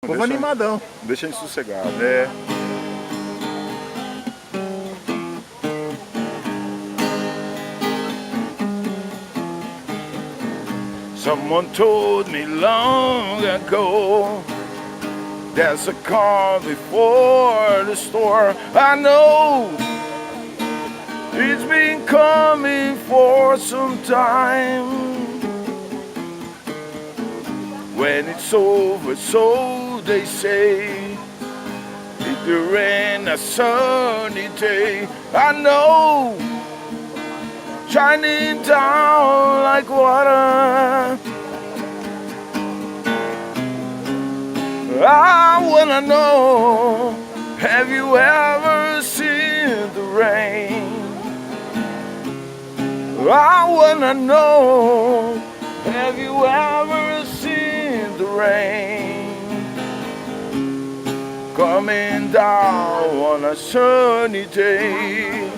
Povo animadão. Deixa ele sossegado. É. Someone told me long ago there's a car before the store. I know it's been coming for some time. When it's over, so they say, if there ain't a sunny day, I know, shining down like water. I wanna know, have you ever seen the rain? I wanna know, have you ever seen the rain coming down on a sunny day?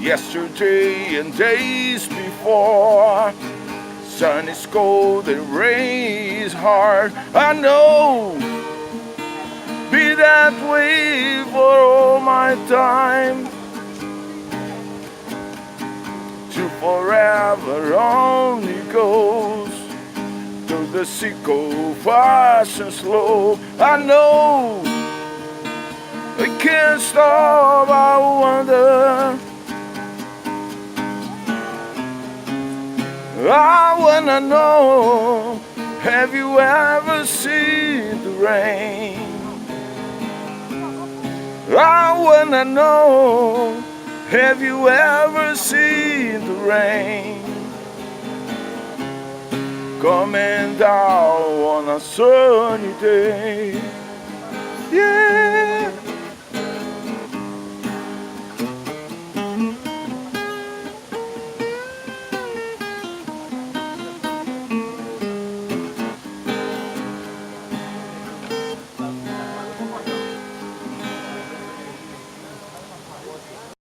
Yesterday and days before, sun is cold and rain is hard. I know, be that way for all my time. To forever only goes, to the sea go fast and slow. I know, I can't stop, I wonder. I wanna know, have you ever seen the rain? I wanna know, have you ever seen the rain coming down on a sunny day? Yeah.